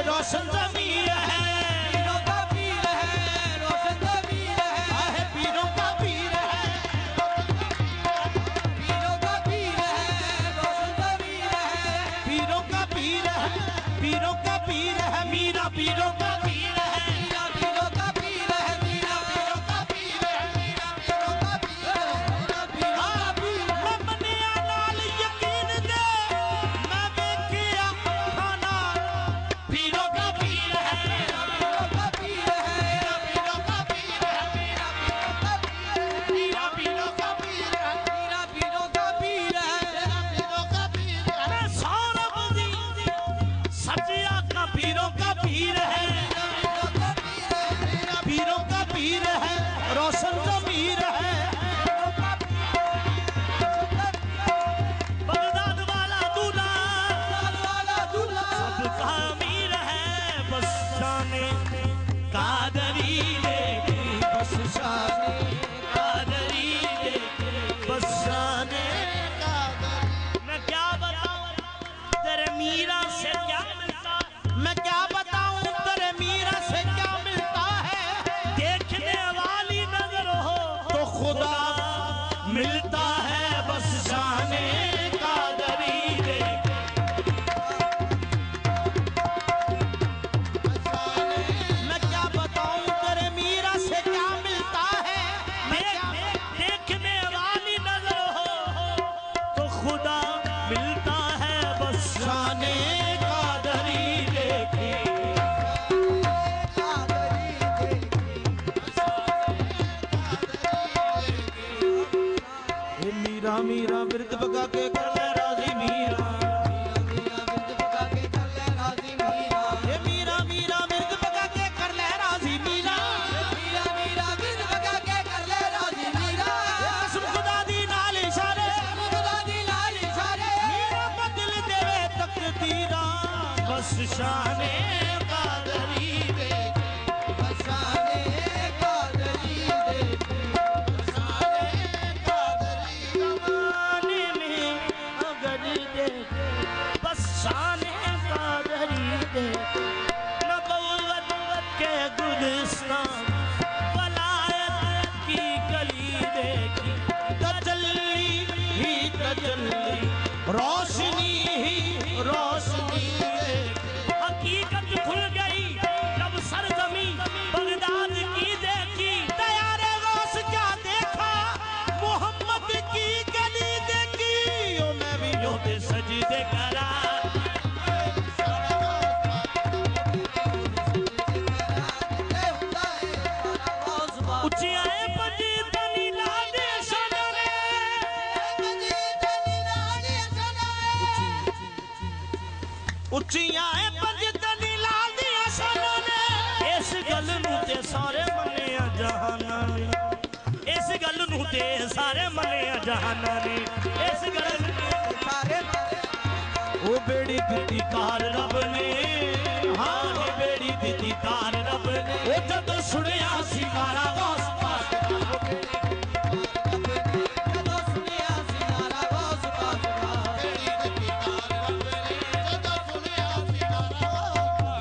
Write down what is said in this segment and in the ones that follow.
रोशन ज़मीर है, पीरों का पीर है, रोशन ज़मीर है, पीरों का पीर है, पीरों का पीर है, रोशन ज़मीर है, पीरों का पीर है, पीरों का पीर है, मीरा पीरों का पीर है, मीरा पीरों का पीर है, मीरा पीरों का पीर है, मीरा पीरों का पीर है, मीरा पीरों का पीर है। मैं मनिया नाल यकीन दे, मैं वेखिया खाना, पीरों का पीर है, पीरों का पीर है, पीरों का पीर है, मीरा पीरों का पीर है, मीरा पीरों का पीर है, मीरा पीरों का पीर है, पीरों का पीर है, मैं सौरभ दी सजिया का पीरों का पीर है, पीरों का पीर है, रोशन ज़मीर है, बगदाद वाला दूल्हा सबका अमीर है, बस शाने कादरी देखी, बस शाने कादरी देखी, बस शाने कादरी। मैं क्या बताऊं तेरे मीरा से क्या मिलता है, मैं क्या बताऊं तेरे मीरा से क्या मिलता है, देखने वाली नजर हो तो खुदा मिलता है, बस शाने कादरी देखी। मैं क्या बताऊं तेरे मीरा से क्या मिलता है, देखने वाली नजर हो तो खुदा मिलता है, बस शाने कादरी देखी। ये मीरा मीरा बिरद बगा के कर ले राजी मीरा, ये मीरा मीरा बिरद बगा के कर ले राजी मीरा, कसम खुदा दी नाल इशारे, मीरा बदल देवे तकदीरा, बस शाने कादरी देखी, शाने कादरी देखी, शाने कादरी जमाने में अगर देखे, बस शाने कादरी देखी। नबुव्वत के गुलिस्तान वलायत की गली देखी, तजल्ली ही तजल्ली, रोशनी ही रोशनी देखी। हकीकत खुल गई जब सरजमी बगदाद की देखी, तैयारे गौस क्या देखा, मोहम्मद की गली देखी, ओ मैं भी योते सजदे करा, उचियाए बजी तनी लादे सनने, उचियाए बजी तनी लादे सनने, इस गल नूं ते सारे मन्निया जहाना ने, इस गल नूं ते सारे मन्निया जहाना ने, इस गल ओ बेड़ी दिती कार रब ने, हाँ ये बेड़ी दिती कार रब ने, ओ जदों सुनिया सी नारा गौस पाक दा,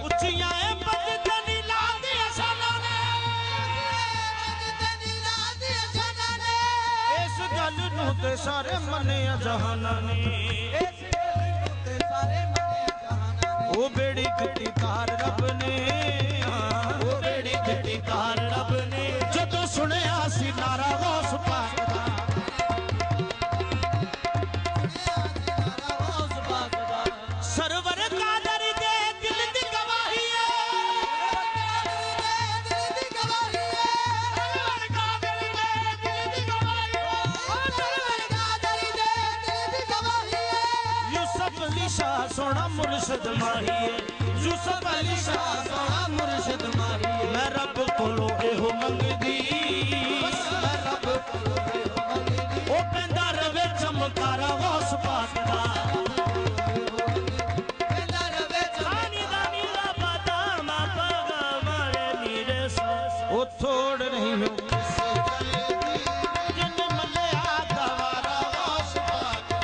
उचियां ए बजदनी लादी सनने, इस गल नूं ते सारे मन्निया जहाना ने, ओ बेड़ी दिती तार रब ने, ओ बेड़ी दिती तार रब ने, जदों सुनिया सी नारा गौस पाक दा, सरवर कादर दे दिल दी गवाही है, सरवर कादर दे दिल दी गवाही है, यूसुफ अली शाह सोना मुर्शिद माही है, यूसुफ अली शाह सोना मुर्शिद माही है, मैं रब कोलों एहो मंगदी, मैं रब कोलों एहो मंगदी, ओ पेंदा रवे चमकारा गौस पाक दा, ओ थोड़ नहीं हो जिन मल्लिया गवारा गौस पाक दा।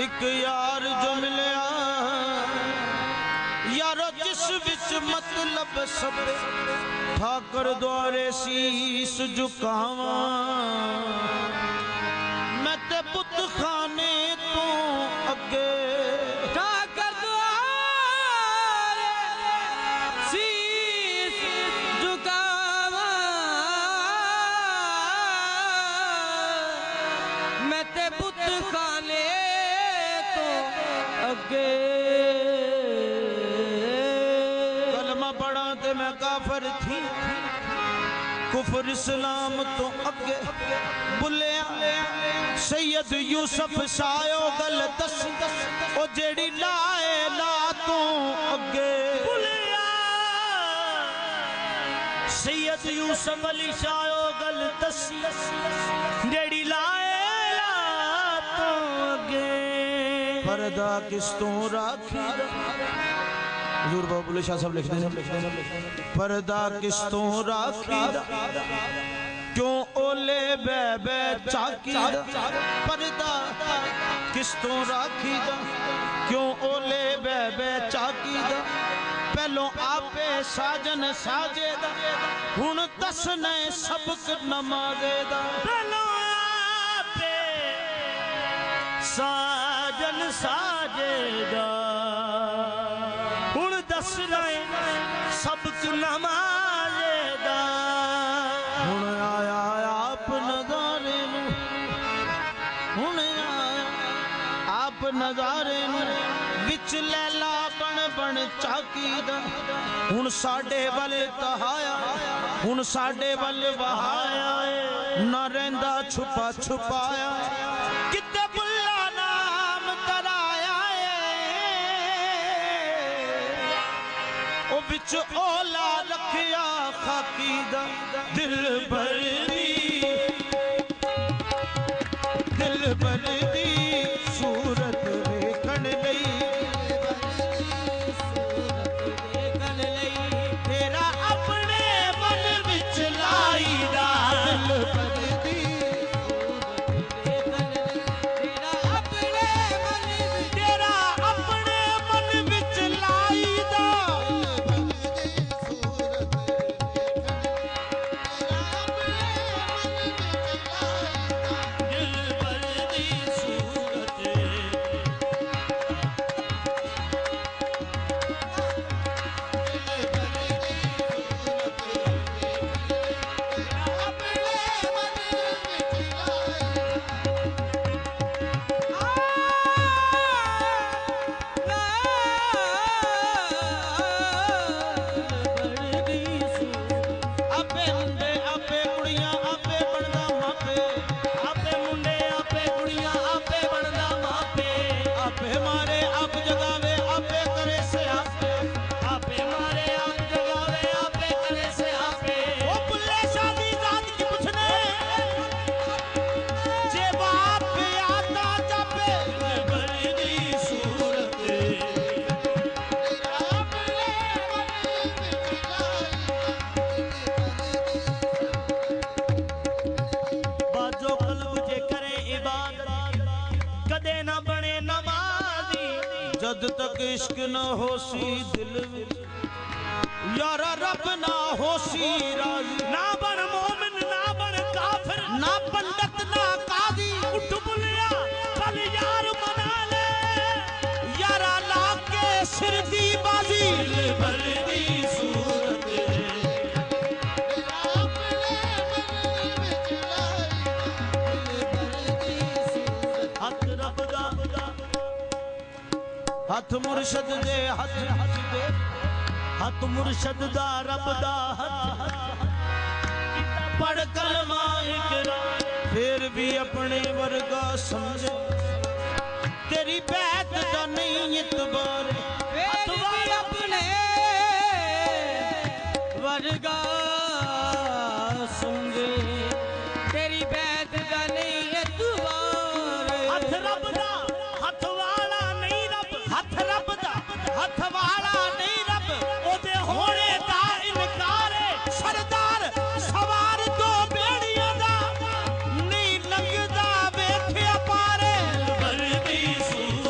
एक यार जो मिलया यारो जिस विच मतलब सब ठाकर द्वारे शीस झुकावा मैं ते बुत खाने तो अगे ठाकर द्वारे शीस झुकावा मैं ते बुत खाने तो अगे कलमा पढ़ा ते मैं काफर थी कुफर इस्लाम तो अगे बुलिया सैयद यूसुफ सायो गल दस ओ जेड़ी लाए ला तो अगे बुलिया सैयद यूसुफ अली सायो गल दस जेड़ी लाए ला तो अगे पर्दा किस तो राखी हुजूर बाबुल शाह साहब लिखते हैं पर्दा किस तो राखी क्यों ओले बे चाकी पर्दा किस तो राखी क्यों ओले बे चाकी पहलो आपे साजन साजे हुन दसने सबक नमाजे दा पहलो आपे साजन साजे दा सबक नमाजे दा हुण आया आप नज़ारे नू हुण आया आप नज़ारे नू विच लैला बन बन चाकी दा हुण साडे वल तहाया हुण साडे वल वहाया ना रहिंदा छुपा छुपाया किते बुल्ला नाम तराया ओ बिच ओला रखिया खाकी दा दिल भर दी सूरत वेखण लई तेरा अपने मन विच लाई दा दिल भर दी तेरा अपने मन विच लाई दा जद तक इश्क न होसी दिल विच यारा रब ना होसी राजी ना बन मोमिन ना बन काफिर ना पंडित ना कादी उठ बुलिया कल यार मना ले यारा लाके सिर दी बाजी दिल भर दी सूरत हथ रब दा हथ मुर्शद दे हथ मुर्शद दा रब दा हथ पढ़ कलमा इकरा फिर भी अपने वर्गा समझे तेरी बैत दा नहीं इतबार अपने वर्गा समझे तेरी बैत दा नहीं इतबार हथ रब दा हथ वाला नहीं रब हथ रब दा हथ वाला नहीं रब ओदे होने दा इनकार है सरदार सवार दो बेड़ियां दा नहीं लगदा वेख्या पारे भरदी सूरत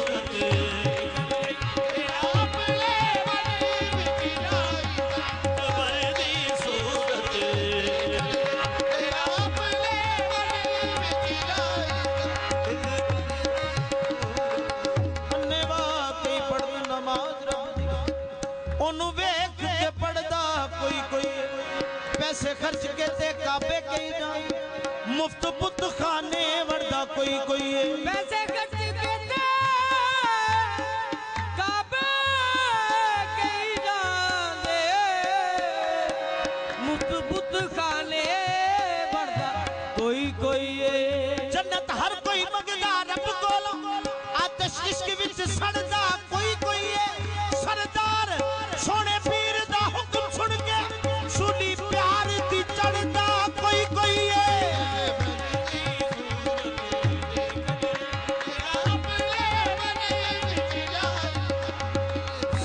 खर्च के ते काबे कई जा मुफ्त पुत खाने वरदा कोई कोई है पैसे खर्च के ते काबे कई जांदे मुफ्त पुत खाने वरदा कोई कोई है जन्नत हर कोई मंगदा रब कोल आतिश इश्क विच सड़दा कोई कोई है सरदार सोने पीर दा हुक्म सुन के सूली प्यार दी चढ़दा कोई कोई है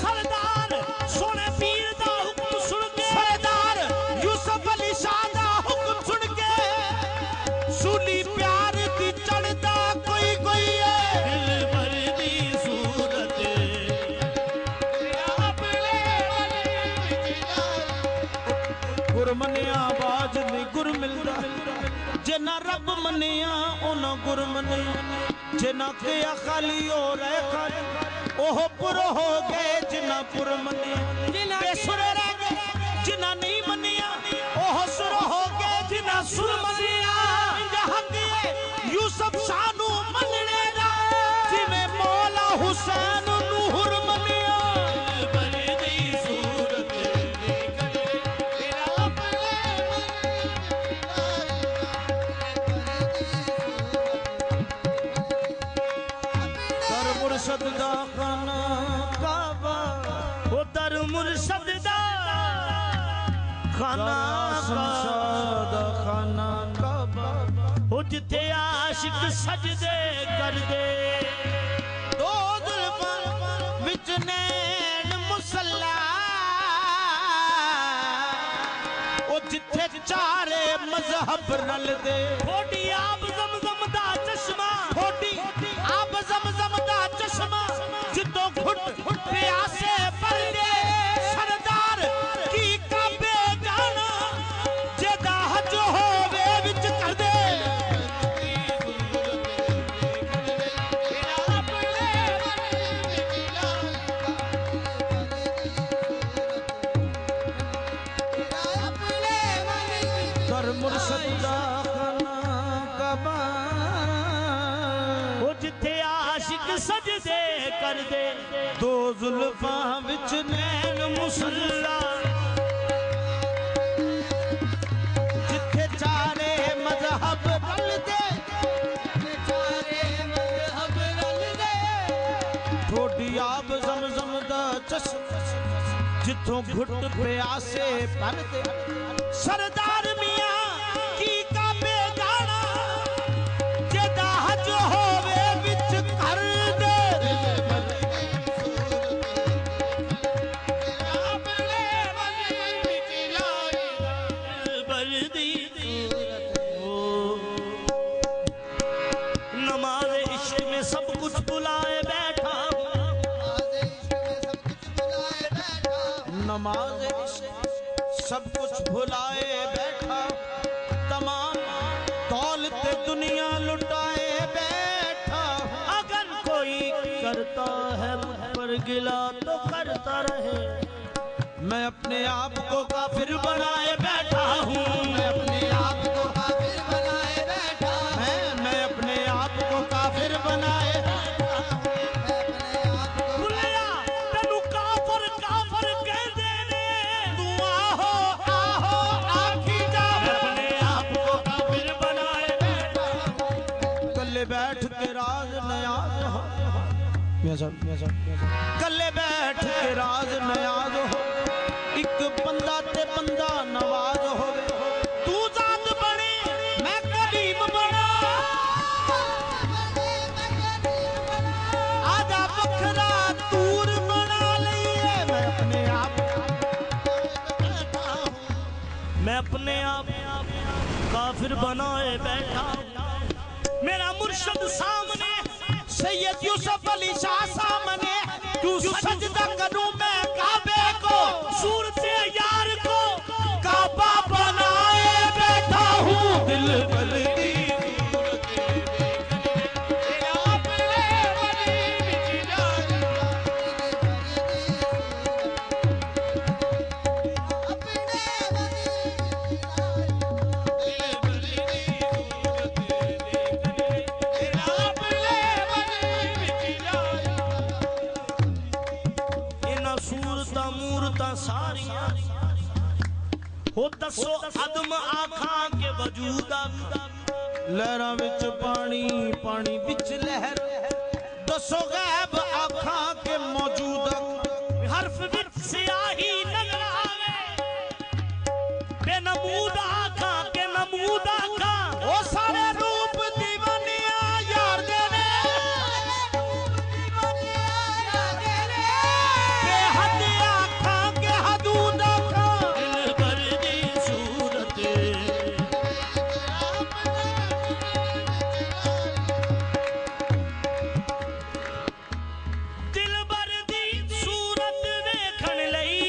सरदार सोने पीर दा हुक्म सुन के सरदार यूसुफ अली शाह दा हुक्म सुन के सूली प्यार दी चढ़दा कोई कोई है दिल भर दी सूरत गुर मनिया बाज नहीं गुर मिलदा जिन्ना रब मनिया उन्ना गुर मनिया जिन्ना किया खाली हो रहे खाली ओह पुर हो गए जिन्ना पुर मनिया बेसुर रह गए जिन्ना नहीं मनिया ओह सुर हो गए जिन्ना सुर मनिया जहां गए यूसुफ शानू मनने दा जिवें मौला हुसैन नूर मनिया बलदी सूरत दर मुर्शद दा खाना काबा ओ दर मुर्शद दा खाना दा खाना काबा ओ जिथे आशिक सजदे कर दे दो जुल्फां विच नैन मुसल्ला ओ जिथे चारे मजहब रल दे थोड़ी आप ज़मज़म दा चश्मा थोड़ी आप ज़मज़म दा चश्मा जितो घुट प्यासे पर दे सरदार की काबे जाना जेदा हज होवे विच कर दे कर मुर्शद दा खाना काबा ओ जिथे आशिक सजदे कर दे दो जुल्फां विच नैन मुसल्ला जिथे चारे मजहब रल दे थोड़ी आप ज़मज़म दा चश्मा जिथों घुट प्यासे पर दे सरदार मियां की काबे जाना जेदा हज होवे विच कर दे बलदी नमाज इश्क में सब कुछ बुलाए बैठा नमाज इश्क सब कुछ भुलाए बैठा तमाम दौलत दुनिया लुटाए बैठा अगर कोई करता है मुझ पर गिला तो करता रहे मैं अपने आप को काफिर बनाए बैठा हूँ मैं अपने आप को काफिर बनाए बैठा मैं अपने आप को काफिर बनाए बुलिया तेनू काफिर काफिर कहदे ने तू आहो आहो आखी जा मैं अपने आप को काफिर बनाए बैठा कल्ले बैठ के राज नयाज हो कल्ले बैठ के राज नयाज हो एक बंदा ते बंदा नवाज होवे तू जात बने मैं करीम बना आजा बखरा तूर बना लिए मैं अपने आप काफिर बनाए बैठा मेरा मुर्शद सामने सैयद यूसुफ अली शाह सामने तू सजदा करूं मैं काबे को सूरत यार को काबा बनाए बैठा हूँ दिल बलदी दसो अदम आखां के वजूद लहरां विच पानी पानी विच लहर दसो गैब आखां के मौजूद हर्फ विच स्याही नजर आवे बेनमूद आखां के नमूद आखां ओ सारे रूप दीवानिया यार दे ने बेहद आखां के हदूद आखां दिल भर दी सूरत दिल भर दी सूरत देखण लई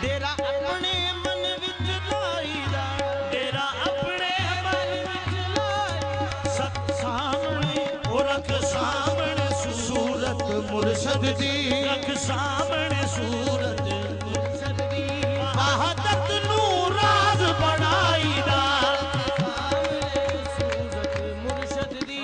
डेरा अपने मन विच लाईदा तेरा अपने मन विच सत सामने ओ रख सामने सूरत मुर्शद दी रख सामने सूरत मुर्शद दी वहदत नू राज बनाईदा सूरत मुर्शद दी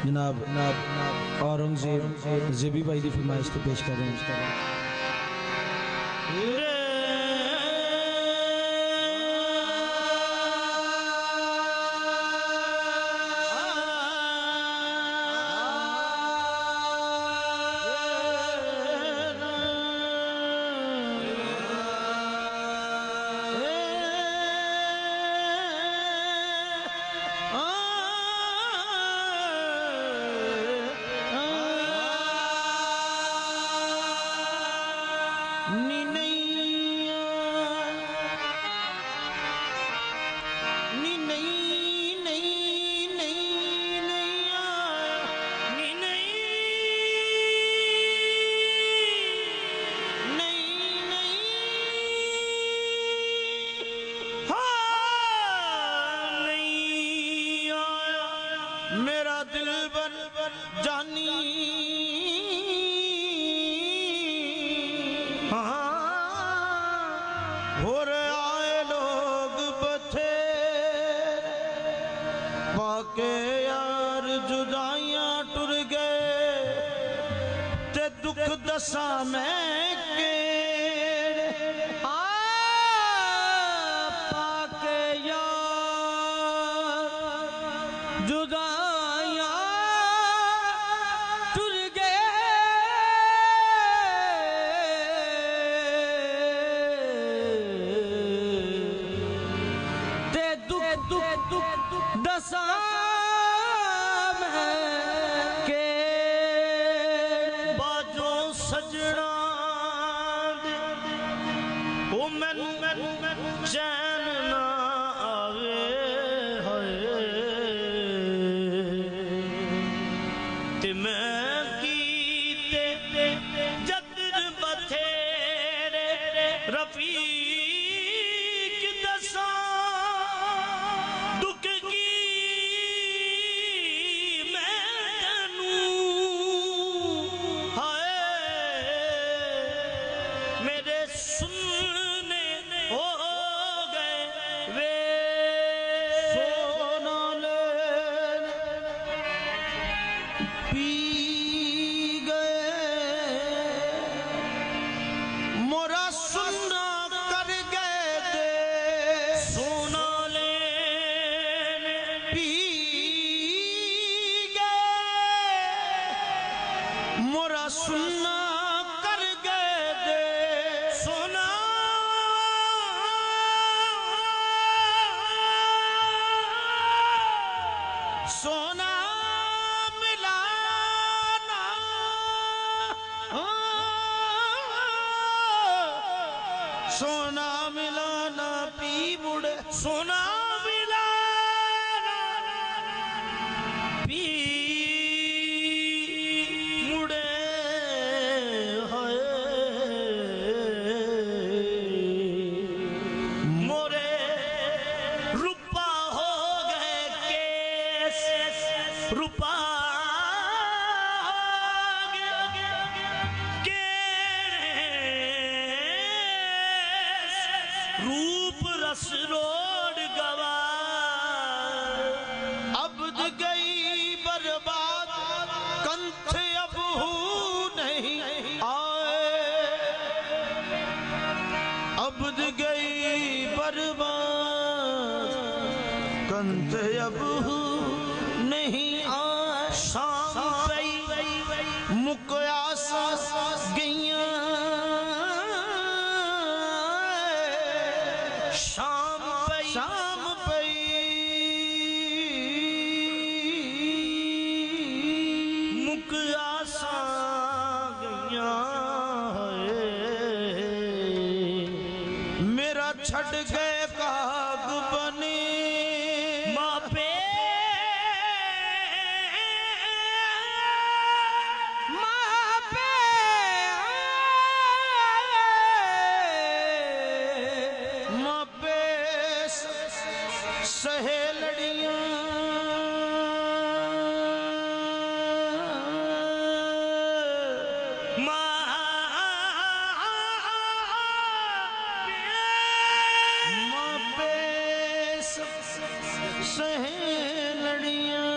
जनाब औरंगजेब जेबी भाई की फरमाइश को पेश कर रहे हैं। बाजों सोना मिला ना पी मुड़े सोना मिला ना पी मुड़े हाय मोरे रुपा हो गए केस रुपा रूप रस रोड गवा अब्द गई बर्बाद कंथ अब हूँ नहीं आए अब्द गई बर्बाद कंथ अब हूँ नहीं आए शाम पई मुक आसा गईया शाम पई मुक आसा गईया मेरा छड़ गए काग बने मापे सहेलड़ियां सहेलड़ियां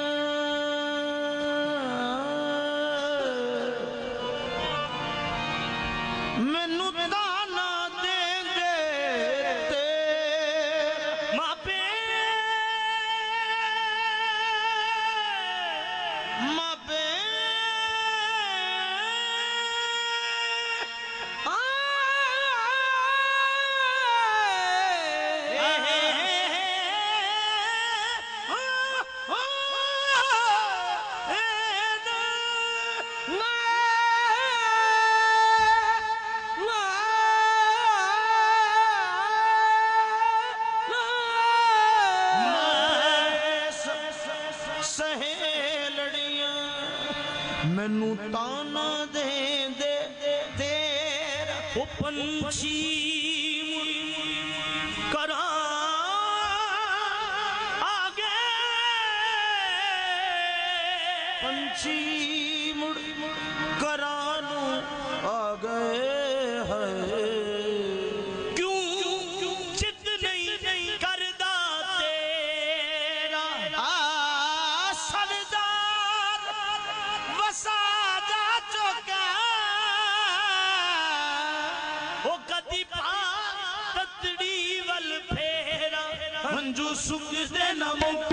मैनू दाना देंगे मापे मैनू ताना दे दे तेरा ओ पंछी करा आगे पंछी मुड़ करानू आ गए है क्यों चित नहीं करदा तेरा सरदार वसादा चौका ओ कदी ततड़ी वल फेरा हंजू सुख दे न मुक